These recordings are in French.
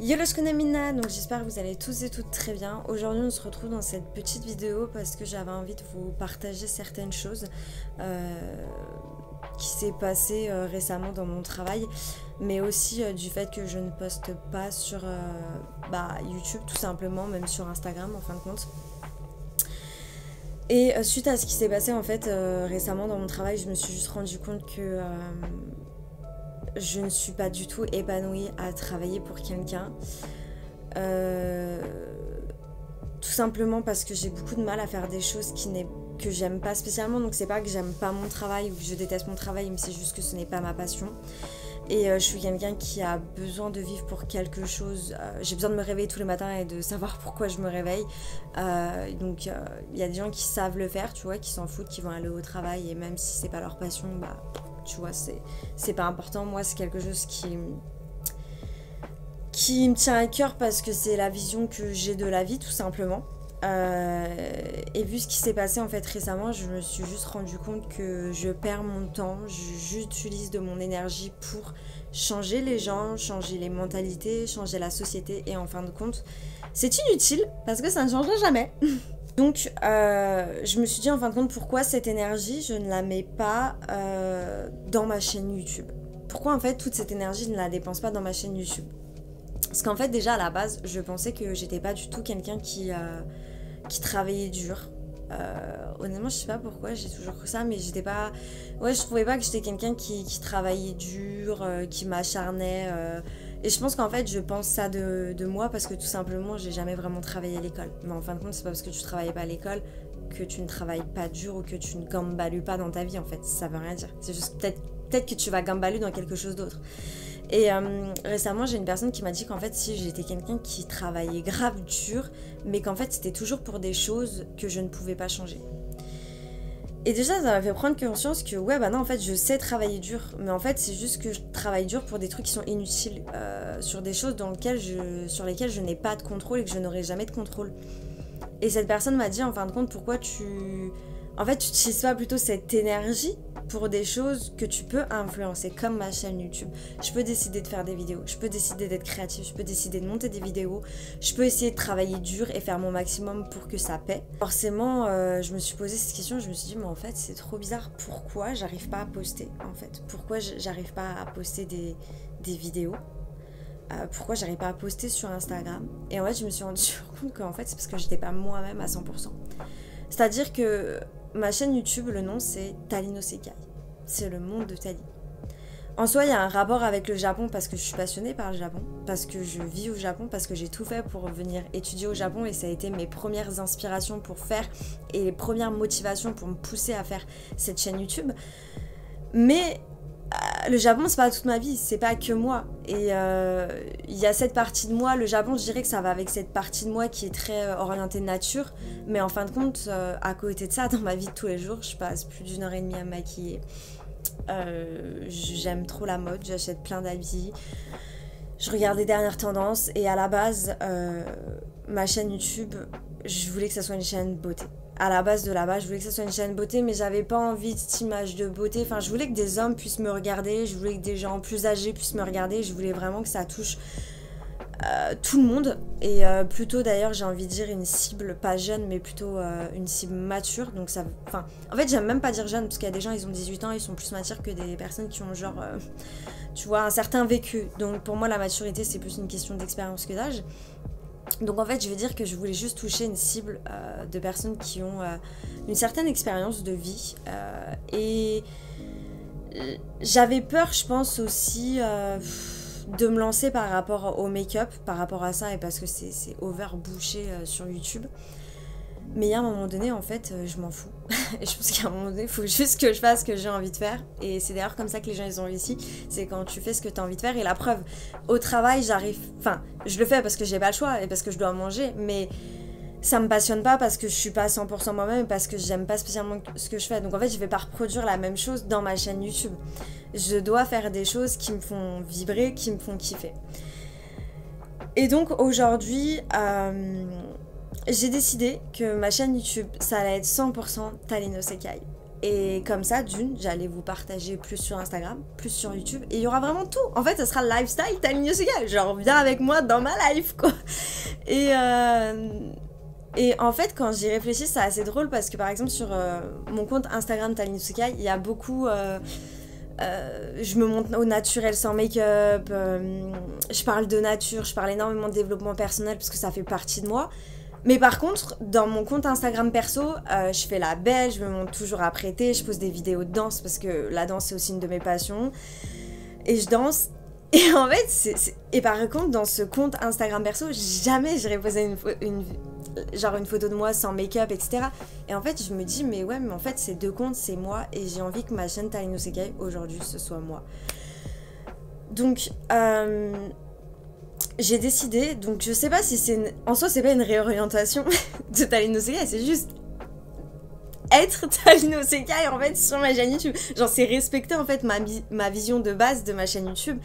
Yo le Mina, donc j'espère que vous allez tous et toutes très bien. Aujourd'hui on se retrouve dans cette petite vidéo parce que j'avais envie de vous partager certaines choses qui s'est passé récemment dans mon travail, mais aussi du fait que je ne poste pas sur YouTube tout simplement, même sur Instagram en fin de compte. Et suite à ce qui s'est passé en fait récemment dans mon travail, je me suis juste rendu compte que je ne suis pas du tout épanouie à travailler pour quelqu'un. Tout simplement parce que j'ai beaucoup de mal à faire des choses que j'aime pas spécialement. Donc c'est pas que j'aime pas mon travail ou que je déteste mon travail, mais c'est juste que ce n'est pas ma passion. Et je suis quelqu'un qui a besoin de vivre pour quelque chose. J'ai besoin de me réveiller tous les matins et de savoir pourquoi je me réveille. Donc il y a des gens qui savent le faire, tu vois, qui s'en foutent, qui vont aller au travail et même si c'est pas leur passion, bah tu vois, c'est pas important. Moi, c'est quelque chose qui me tient à cœur parce que c'est la vision que j'ai de la vie, tout simplement. Et vu ce qui s'est passé en fait récemment, je me suis juste rendu compte que je perds mon temps, j'utilise de mon énergie pour changer les gens, changer les mentalités, changer la société, et en fin de compte, c'est inutile parce que ça ne changera jamais. Donc je me suis dit en fin de compte, pourquoi cette énergie je ne la mets pas dans ma chaîne YouTube? Pourquoi en fait toute cette énergie je ne la dépense pas dans ma chaîne YouTube? Parce qu'en fait déjà à la base je pensais que j'étais pas du tout quelqu'un qui travaillait dur. Honnêtement je sais pas pourquoi j'ai toujours cru ça, mais j'étais pas... Ouais, je trouvais pas que j'étais quelqu'un qui travaillait dur, qui m'acharnait... Et je pense qu'en fait je pense ça de moi parce que tout simplement j'ai jamais vraiment travaillé à l'école. Mais en fin de compte c'est pas parce que tu travaillais pas à l'école que tu ne travailles pas dur ou que tu ne gambalues pas dans ta vie, en fait. Ça veut rien dire. C'est juste peut-être que tu vas gambaluer dans quelque chose d'autre. Et récemment j'ai une personne qui m'a dit qu'en fait si j'étais quelqu'un qui travaillait grave dur, mais qu'en fait c'était toujours pour des choses que je ne pouvais pas changer. Et déjà ça m'a fait prendre conscience que ouais bah non, en fait je sais travailler dur, mais en fait c'est juste que je travaille dur pour des trucs qui sont inutiles, sur des choses sur lesquelles je n'ai pas de contrôle et que je n'aurai jamais de contrôle. Et cette personne m'a dit en fin de compte, pourquoi tu n'utilises pas plutôt cette énergie pour des choses que tu peux influencer, comme ma chaîne YouTube. Je peux décider de faire des vidéos, je peux décider d'être créative, je peux décider de monter des vidéos, je peux essayer de travailler dur et faire mon maximum pour que ça paie. Forcément, je me suis posé cette question, je me suis dit, mais en fait, c'est trop bizarre, pourquoi j'arrive pas à poster, en fait? Pourquoi j'arrive pas à poster des vidéos? Pourquoi j'arrive pas à poster sur Instagram? Et en fait, je me suis rendu compte qu'en fait, c'est parce que j'étais pas moi-même à 100%. C'est-à-dire que ma chaîne YouTube, le nom c'est Tali no Sekai. C'est le monde de Tali. En soi, il y a un rapport avec le Japon parce que je suis passionnée par le Japon, parce que je vis au Japon, parce que j'ai tout fait pour venir étudier au Japon et ça a été mes premières inspirations pour faire et les premières motivations pour me pousser à faire cette chaîne YouTube. Mais le Japon, c'est pas toute ma vie, c'est pas que moi. Et il y a cette partie de moi, le Japon, je dirais que ça va avec cette partie de moi qui est très orientée nature. Mais en fin de compte, à côté de ça, dans ma vie de tous les jours, je passe plus d'1 heure et demie à me maquiller. J'aime trop la mode, j'achète plein d'habits. Je regarde les dernières tendances. Et à la base, ma chaîne YouTube, je voulais que ça soit une chaîne beauté. À la base, je voulais que ça soit une chaîne beauté, mais j'avais pas envie de cette image de beauté. Enfin, je voulais que des hommes puissent me regarder, je voulais que des gens plus âgés puissent me regarder, je voulais vraiment que ça touche tout le monde. Et plutôt, d'ailleurs, j'ai envie de dire une cible pas jeune, mais plutôt une cible mature. Donc ça, enfin, en fait, j'aime même pas dire jeune, parce qu'il y a des gens, ils ont 18 ans, ils sont plus matures que des personnes qui ont genre, tu vois, un certain vécu. Donc pour moi, la maturité, c'est plus une question d'expérience que d'âge. Donc en fait je vais dire que je voulais juste toucher une cible de personnes qui ont une certaine expérience de vie et j'avais peur, je pense aussi de me lancer par rapport au make-up, par rapport à ça, et parce que c'est overbouché sur YouTube. Mais il y a un moment donné, en fait, je m'en fous. Et je pense qu'à un moment donné, il faut juste que je fasse ce que j'ai envie de faire. Et c'est d'ailleurs comme ça que les gens, ils ont réussi. C'est quand tu fais ce que tu as envie de faire. Et la preuve, au travail, j'arrive... Enfin, je le fais parce que j'ai pas le choix et parce que je dois manger. Mais ça me passionne pas parce que je suis pas à 100% moi-même et parce que j'aime pas spécialement ce que je fais. Donc en fait, je vais pas reproduire la même chose dans ma chaîne YouTube. Je dois faire des choses qui me font vibrer, qui me font kiffer. Et donc aujourd'hui... j'ai décidé que ma chaîne YouTube, ça allait être 100% Tali no Sekai. Et comme ça, j'allais vous partager plus sur Instagram, plus sur YouTube. Et il y aura vraiment tout. En fait, ça sera le lifestyle Taline Yosukai. Genre, viens avec moi dans ma life, quoi. Et en fait, quand j'y réfléchis, c'est assez drôle parce que par exemple, sur mon compte Instagram Taline Yosukai, il y a beaucoup. Je me montre au naturel sans make-up. Je parle de nature, je parle énormément de développement personnel parce que ça fait partie de moi. Mais par contre, dans mon compte Instagram perso, je fais la belle, je me montre toujours apprêtée, je pose des vidéos de danse parce que la danse c'est aussi une de mes passions. Et je danse. Et en fait, et par contre, dans ce compte Instagram perso, jamais j'irais poser une photo de moi sans make-up, etc. Et en fait, je me dis, mais ouais, mais en fait, ces deux comptes, c'est moi. Et j'ai envie que ma chaîne Taline Yosukai, aujourd'hui, ce soit moi. Donc, j'ai décidé, donc je sais pas si c'est en soi c'est pas une réorientation de Taline Yosukai, c'est juste être Taline Yosukai en fait sur ma chaîne YouTube. Genre c'est respecter en fait ma vision de base de ma chaîne YouTube.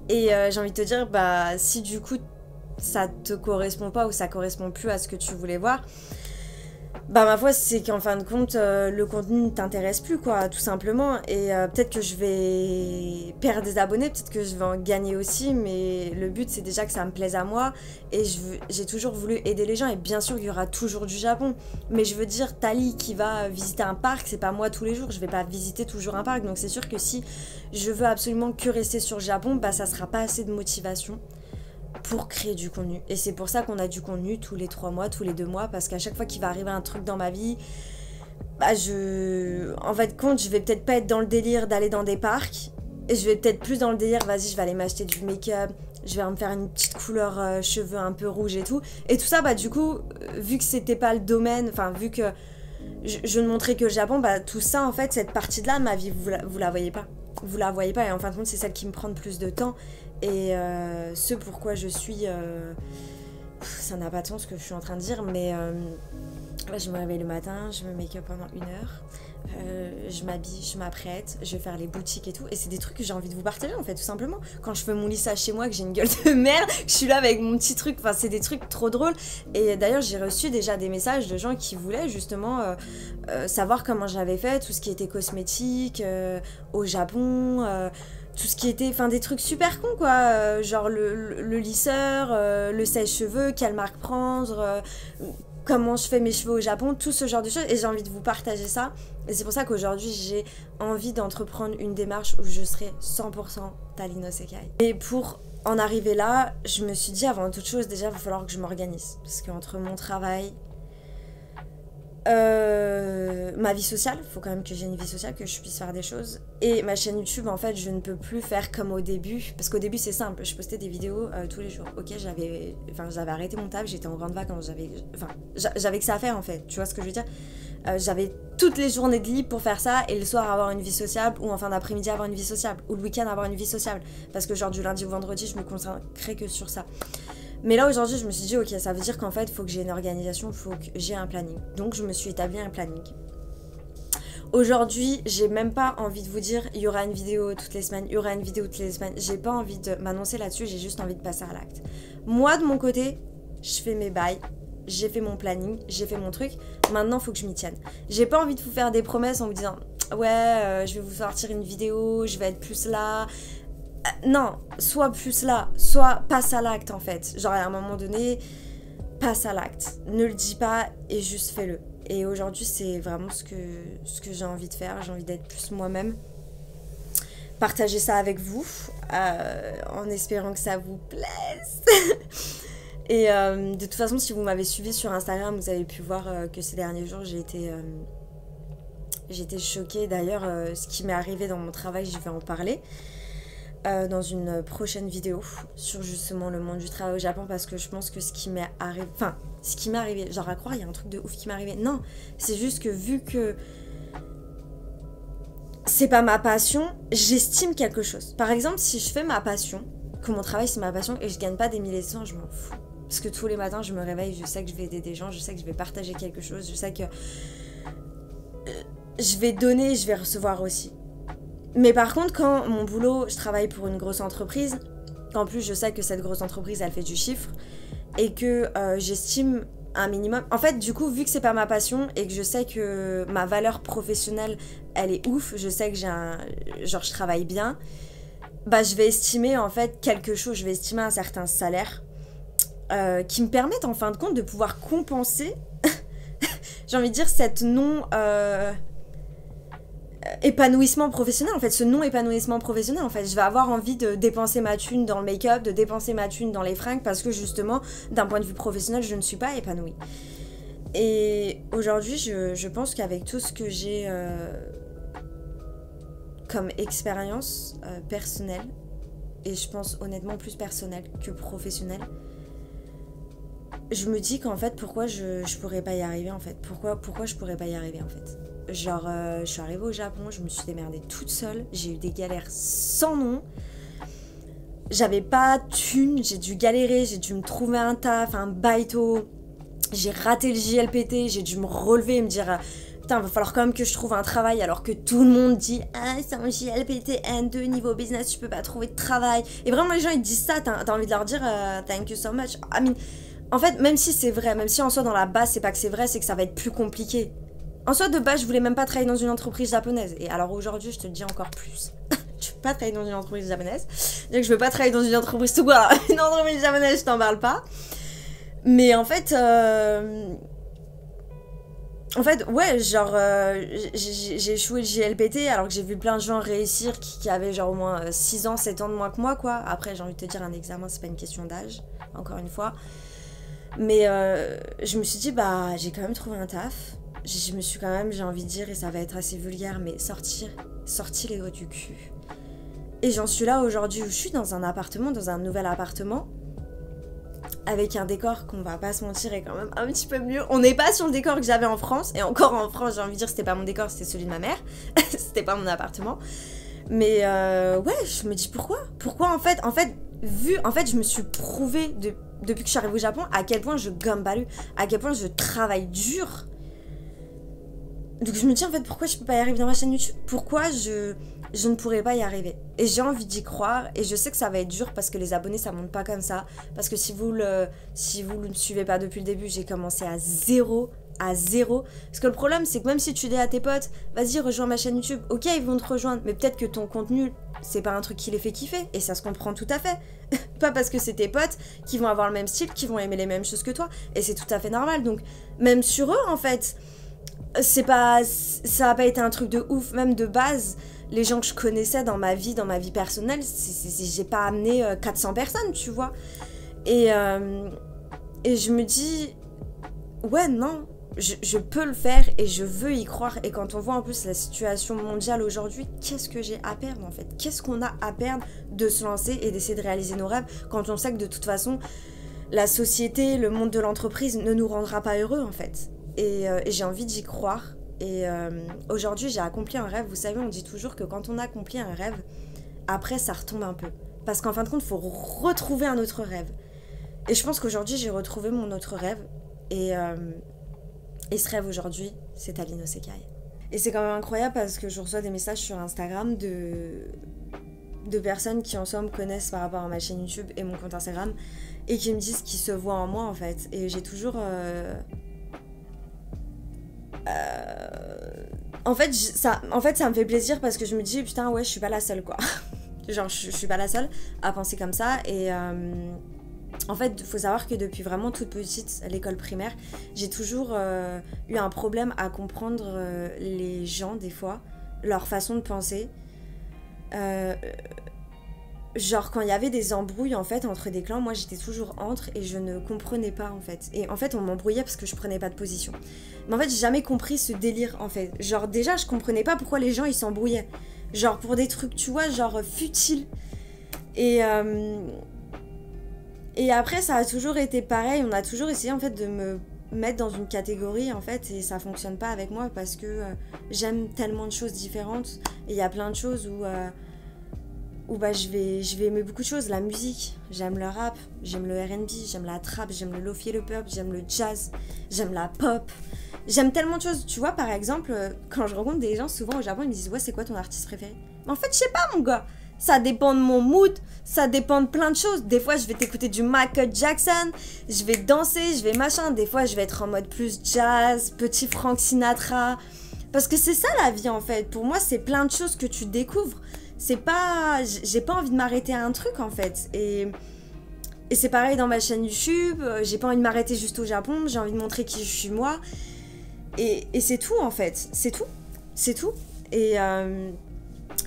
Et j'ai envie de te dire, bah si du coup ça te correspond pas ou ça correspond plus à ce que tu voulais voir, bah ma foi c'est qu'en fin de compte le contenu ne t'intéresse plus quoi, tout simplement. Et peut-être que je vais perdre des abonnés, peut-être que je vais en gagner aussi, mais le but c'est déjà que ça me plaise à moi. Et j'ai toujours voulu aider les gens, et bien sûr il y aura toujours du Japon, mais je veux dire, Tali qui va visiter un parc, c'est pas moi tous les jours, je vais pas visiter toujours un parc. Donc c'est sûr que si je veux absolument que rester sur le Japon, bah ça sera pas assez de motivation pour créer du contenu. Et c'est pour ça qu'on a du contenu tous les 3 mois, tous les 2 mois, parce qu'à chaque fois qu'il va arriver un truc dans ma vie, bah en fait compte, je vais peut-être pas être dans le délire d'aller dans des parcs, et je vais peut-être plus dans le délire, vas-y je vais aller m'acheter du make-up, je vais me faire une petite couleur cheveux un peu rouge et tout. Et tout ça, bah du coup, vu que c'était pas le domaine, enfin vu que je ne montrais que le Japon, bah tout ça en fait, cette partie de là de ma vie, vous la voyez pas. Vous la voyez pas, et en fin de compte c'est celle qui me prend le plus de temps. Et ce pourquoi je suis... ça n'a pas de sens ce que je suis en train de dire, mais je me réveille le matin, je me make-up pendant 1 heure, je m'habille, je m'apprête, je vais faire les boutiques et tout. Et c'est des trucs que j'ai envie de vous partager en fait, tout simplement. Quand je fais mon lissage chez moi, que j'ai une gueule de merde, je suis là avec mon petit truc, enfin c'est des trucs trop drôles. Et d'ailleurs j'ai reçu déjà des messages de gens qui voulaient justement savoir comment j'avais fait, tout ce qui était cosmétique au Japon... tout ce qui était, enfin des trucs super cons quoi, genre le lisseur, le sèche-cheveux, quelle marque prendre, comment je fais mes cheveux au Japon, tout ce genre de choses. Et j'ai envie de vous partager ça. Et c'est pour ça qu'aujourd'hui j'ai envie d'entreprendre une démarche où je serai 100% Taline Yosukai. Et pour en arriver là, je me suis dit avant toute chose, déjà il va falloir que je m'organise. Parce qu'entre mon travail... ma vie sociale, il faut quand même que j'ai une vie sociale, que je puisse faire des choses. Et ma chaîne YouTube, en fait, je ne peux plus faire comme au début. Parce qu'au début, c'est simple, je postais des vidéos tous les jours. Ok, j'avais arrêté mon taf, j'étais en grande vacances, j'avais que ça à faire en fait, tu vois ce que je veux dire. J'avais toutes les journées de libre pour faire ça, et le soir avoir une vie sociable, ou en fin d'après-midi avoir une vie sociable, ou le week-end avoir une vie sociable. Parce que genre du lundi au vendredi, je me concentrais que sur ça. Mais là aujourd'hui je me suis dit ok, ça veut dire qu'en fait il faut que j'ai une organisation, il faut que j'ai un planning. Donc je me suis établi un planning. Aujourd'hui j'ai même pas envie de vous dire il y aura une vidéo toutes les semaines, il y aura une vidéo toutes les semaines. J'ai pas envie de m'annoncer là-dessus, j'ai juste envie de passer à l'acte. Moi de mon côté, je fais mes bails, j'ai fait mon planning, j'ai fait mon truc. Maintenant il faut que je m'y tienne. J'ai pas envie de vous faire des promesses en vous disant ouais je vais vous sortir une vidéo, je vais être plus là. Non, soit plus là, soit passe à l'acte en fait. Genre à un moment donné, passe à l'acte. Ne le dis pas et juste fais-le. Et aujourd'hui c'est vraiment ce que j'ai envie de faire. J'ai envie d'être plus moi-même. Partager ça avec vous en espérant que ça vous plaise. Et de toute façon si vous m'avez suivi sur Instagram, vous avez pu voir que ces derniers jours j'ai été choquée. D'ailleurs ce qui m'est arrivé dans mon travail, je vais en parler. Dans une prochaine vidéo sur justement le monde du travail au Japon, parce que je pense que ce qui m'est arrivé, genre à croire il y a un truc de ouf qui m'est arrivé, non, c'est juste que vu que c'est pas ma passion, j'estime quelque chose. Par exemple si je fais ma passion, que mon travail c'est ma passion et je gagne pas des milliers de cents, je m'en fous, parce que tous les matins je me réveille, je sais que je vais aider des gens, je sais que je vais partager quelque chose, je sais que je vais donner et je vais recevoir aussi. Mais par contre, quand mon boulot, je travaille pour une grosse entreprise, qu'en plus je sais que cette grosse entreprise, elle fait du chiffre, et que j'estime un minimum... En fait, du coup, vu que c'est pas ma passion, et que je sais que ma valeur professionnelle, elle est ouf, je sais que genre je travaille bien, bah je vais estimer en fait quelque chose, je vais estimer un certain salaire qui me permettent en fin de compte de pouvoir compenser, j'ai envie de dire, cette non... épanouissement professionnel, en fait, ce non-épanouissement professionnel, en fait, je vais avoir envie de dépenser ma thune dans le make-up, de dépenser ma thune dans les fringues, parce que justement, d'un point de vue professionnel, je ne suis pas épanouie. Et aujourd'hui, je pense qu'avec tout ce que j'ai comme expérience personnelle, et je pense honnêtement plus personnelle que professionnelle, je me dis qu'en fait, pourquoi je pourrais pas y arriver, en fait. Pourquoi je pourrais pas y arriver, en fait. Genre, je suis arrivée au Japon, je me suis démerdée toute seule, j'ai eu des galères sans nom. J'avais pas de thune, j'ai dû galérer, j'ai dû me trouver un taf, un baito. J'ai raté le JLPT, j'ai dû me relever et me dire... Putain, va falloir quand même que je trouve un travail alors que tout le monde dit ah, c'est un JLPT N2 niveau business, tu peux pas trouver de travail. Et vraiment, les gens ils disent ça, t'as envie de leur dire thank you so much. I mean, en fait, même si c'est vrai, même si en soi dans la base c'est pas que c'est vrai, c'est que ça va être plus compliqué. En soi, de base, je voulais même pas travailler dans une entreprise japonaise. Et alors aujourd'hui, je te le dis encore plus. Je veux pas travailler dans une entreprise japonaise. C'est-à-dire que je veux pas travailler dans une entreprise tout quoi. Une entreprise japonaise, je t'en parle pas. Mais en fait, ouais, genre, j'ai échoué le JLPT alors que j'ai vu plein de gens réussir qui avaient genre au moins 6 ans, 7 ans de moins que moi, quoi. Après, j'ai envie de te dire, un examen, c'est pas une question d'âge, encore une fois. Mais je me suis dit, bah, j'ai quand même trouvé un taf. Je me suis quand même, j'ai envie de dire, et ça va être assez vulgaire, mais sortir les doigts du cul. Et j'en suis là aujourd'hui où je suis dans un appartement, dans un nouvel appartement, avec un décor qu'on va pas se mentir est quand même un petit peu mieux. On n'est pas sur le décor que j'avais en France, et encore en France, j'ai envie de dire, c'était pas mon décor, c'était celui de ma mère, c'était pas mon appartement. Mais ouais, je me dis pourquoi en fait, je me suis prouvé depuis que je suis arrivée au Japon à quel point je gambaru, à quel point je travaille dur. Donc je me dis en fait pourquoi je peux pas y arriver dans ma chaîne YouTube, pourquoi je ne pourrais pas y arriver. Et j'ai envie d'y croire et je sais que ça va être dur parce que les abonnés ça monte pas comme ça. Parce que si vous le suivez pas depuis le début, j'ai commencé à zéro. Parce que le problème c'est que même si tu dis à tes potes, vas-y rejoins ma chaîne YouTube, ok ils vont te rejoindre, mais peut-être que ton contenu c'est pas un truc qui les fait kiffer et ça se comprend tout à fait. Pas parce que c'est tes potes qui vont avoir le même style, qui vont aimer les mêmes choses que toi et c'est tout à fait normal. Donc même sur eux en fait, ça a pas été un truc de ouf, même de base. Les gens que je connaissais dans ma vie personnelle, j'ai pas amené 400 personnes, tu vois. Et je me dis, ouais, non, je peux le faire et je veux y croire. Et quand on voit en plus la situation mondiale aujourd'hui, qu'est-ce que j'ai à perdre en fait? Qu'est-ce qu'on a à perdre de se lancer et d'essayer de réaliser nos rêves quand on sait que de toute façon, la société, le monde de l'entreprise ne nous rendra pas heureux en fait. Et j'ai envie d'y croire. Et aujourd'hui, j'ai accompli un rêve. Vous savez, on dit toujours que quand on accomplit un rêve, après, ça retombe un peu. Parce qu'en fin de compte, il faut retrouver un autre rêve. Et je pense qu'aujourd'hui, j'ai retrouvé mon autre rêve. Et ce rêve aujourd'hui, c'est Aline Osekai. Et c'est quand même incroyable parce que je reçois des messages sur Instagram de personnes qui en somme me connaissent par rapport à ma chaîne YouTube et mon compte Instagram et qui me disent qu'ils se voient en moi en fait. Et j'ai toujours... En fait, ça me fait plaisir parce que je me dis putain ouais je suis pas la seule quoi. Genre je suis pas la seule à penser comme ça et en fait il faut savoir que depuis vraiment toute petite, à l'école primaire, j'ai toujours eu un problème à comprendre les gens des fois, leur façon de penser. Genre quand il y avait des embrouilles en fait entre des clans, moi j'étais toujours entre et je ne comprenais pas en fait. Et en fait on m'embrouillait parce que je prenais pas de position. Mais en fait j'ai jamais compris ce délire en fait. Genre déjà je comprenais pas pourquoi les gens ils s'embrouillaient. Genre pour des trucs tu vois genre futiles. Et après ça a toujours été pareil, on a toujours essayé en fait de me mettre dans une catégorie en fait et ça fonctionne pas avec moi parce que j'aime tellement de choses différentes. Et il y a plein de choses où bah je vais aimer beaucoup de choses, la musique, j'aime le rap, j'aime le R&B, j'aime la trap, j'aime le lofi et le pop, j'aime le jazz, j'aime la pop, j'aime tellement de choses, tu vois par exemple, quand je rencontre des gens souvent au Japon, ils me disent ouais c'est quoi ton artiste préféré? Mais en fait je sais pas mon gars, ça dépend de mon mood, ça dépend de plein de choses, des fois je vais t'écouter du Michael Jackson, je vais danser, je vais machin, des fois je vais être en mode plus jazz, petit Frank Sinatra, Parce que c'est ça la vie en fait. Pour moi, c'est plein de choses que tu découvres. C'est pas... J'ai pas envie de m'arrêter à un truc en fait. Et c'est pareil dans ma chaîne YouTube. J'ai pas envie de m'arrêter juste au Japon. J'ai envie de montrer qui je suis moi. Et c'est tout en fait. C'est tout. C'est tout. Et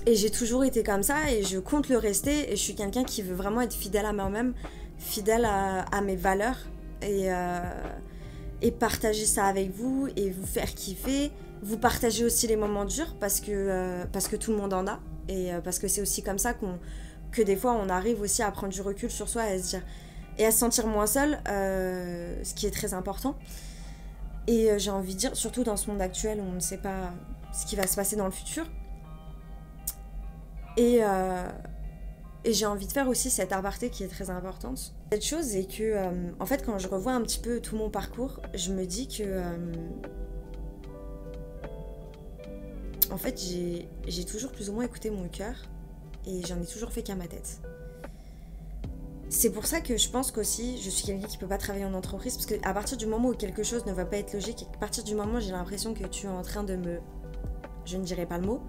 j'ai toujours été comme ça et je compte le rester. Et je suis quelqu'un qui veut vraiment être fidèle à moi-même, fidèle à mes valeurs. Et partager ça avec vous et vous faire kiffer. Vous partagez aussi les moments durs parce que tout le monde en a. Et parce que c'est aussi comme ça que des fois on arrive aussi à prendre du recul sur soi et à se dire, et à se sentir moins seul, ce qui est très important. Et j'ai envie de dire, surtout dans ce monde actuel où on ne sait pas ce qui va se passer dans le futur. Et j'ai envie de faire aussi cette aparté qui est très importante. Cette chose est que, en fait, quand je revois un petit peu tout mon parcours, je me dis que, en fait, j'ai toujours plus ou moins écouté mon cœur et j'en ai toujours fait qu'à ma tête. C'est pour ça que je pense qu'aussi, je suis quelqu'un qui peut pas travailler en entreprise, parce qu'à partir du moment où quelque chose ne va pas être logique, à partir du moment où j'ai l'impression que tu es en train de me... Je ne dirai pas le mot.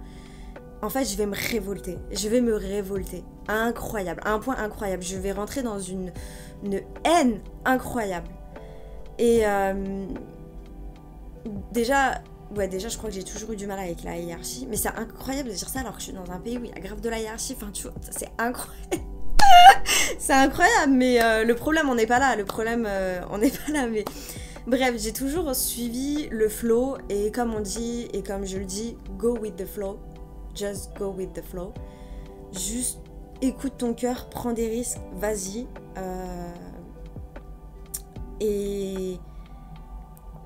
En fait, je vais me révolter. Je vais me révolter. Incroyable. À un point incroyable. Je vais rentrer dans une haine incroyable. Et déjà, je crois que j'ai toujours eu du mal avec la hiérarchie. Mais c'est incroyable de dire ça alors que je suis dans un pays où il y a grave de la hiérarchie. Enfin, tu vois, c'est incroyable. C'est incroyable, mais le problème, on n'est pas là. Le problème, on n'est pas là, mais... Bref, j'ai toujours suivi le flow. Et comme on dit, et comme je le dis, go with the flow. Just go with the flow. Juste écoute ton cœur, prends des risques, vas-y. Et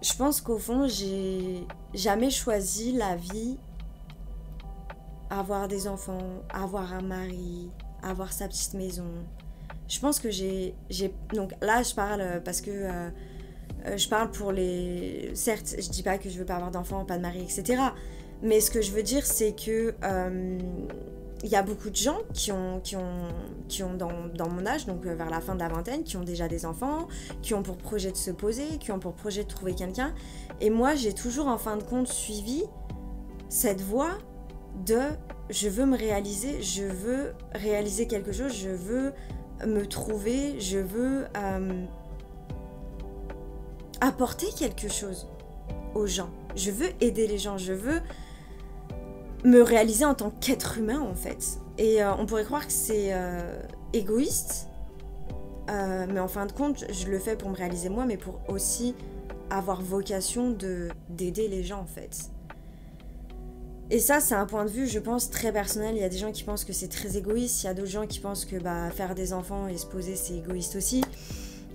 je pense qu'au fond, j'ai jamais choisi la vie, avoir des enfants, avoir un mari, avoir sa petite maison. Je pense que donc là, je parle parce que je parle pour les... Certes, je dis pas que je veux pas avoir d'enfants, pas de mari, etc. Mais ce que je veux dire, c'est que y a beaucoup de gens qui ont dans mon âge, donc vers la fin de la vingtaine, qui ont déjà des enfants, qui ont pour projet de se poser, qui ont pour projet de trouver quelqu'un. Et moi, j'ai toujours en fin de compte suivi cette voie de je veux me réaliser, je veux réaliser quelque chose, je veux me trouver, je veux apporter quelque chose aux gens. Je veux aider les gens, je veux me réaliser en tant qu'être humain en fait. Et on pourrait croire que c'est égoïste, mais en fin de compte, je le fais pour me réaliser moi, mais pour aussi avoir vocation d'aider les gens en fait. Et ça, c'est un point de vue, je pense, très personnel. Il y a des gens qui pensent que c'est très égoïste, il y a d'autres gens qui pensent que faire des enfants et se poser, c'est égoïste aussi.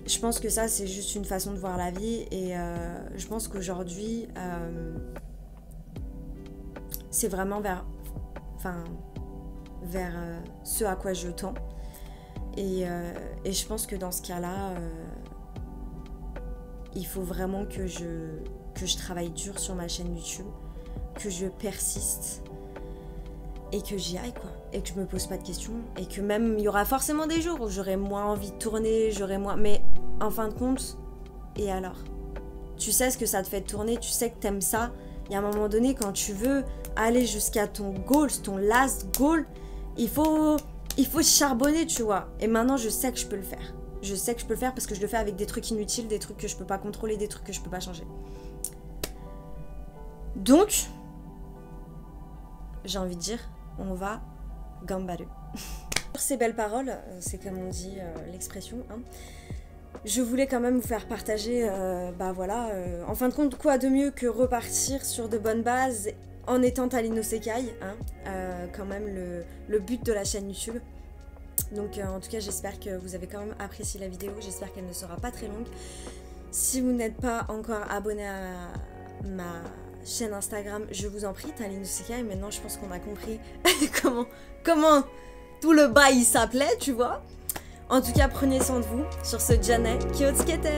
Je pense que ça, c'est juste une façon de voir la vie, et je pense qu'aujourd'hui, c'est vraiment vers ce à quoi je tends. Et je pense que dans ce cas-là, il faut vraiment que je travaille dur sur ma chaîne YouTube, que je persiste et que j'y aille quoi, et que je me pose pas de questions, et que même il y aura forcément des jours où j'aurai moins envie de tourner, mais en fin de compte, et alors? Tu sais ce que ça te fait tourner, tu sais que t'aimes ça. Il y a un moment donné, quand tu veux aller jusqu'à ton goal, ton last goal, il faut charbonner, tu vois. Et maintenant, je sais que je peux le faire. Je sais que je peux le faire parce que je le fais avec des trucs inutiles, des trucs que je peux pas contrôler, des trucs que je peux pas changer. Donc, j'ai envie de dire, on va gambaru. Sur ces belles paroles, c'est comme on dit l'expression, hein. Je voulais quand même vous faire partager, en fin de compte, quoi de mieux que repartir sur de bonnes bases en étant Aline Osekai, hein, quand même le but de la chaîne YouTube. Donc en tout cas, j'espère que vous avez quand même apprécié la vidéo, j'espère qu'elle ne sera pas très longue. Si vous n'êtes pas encore abonné à ma chaîne Instagram, je vous en prie, Aline Osekai. Maintenant, je pense qu'on a compris comment tout le bail s'appelait, tu vois. En tout cas, prenez soin de vous. Sur ce, Janet Kyotskete.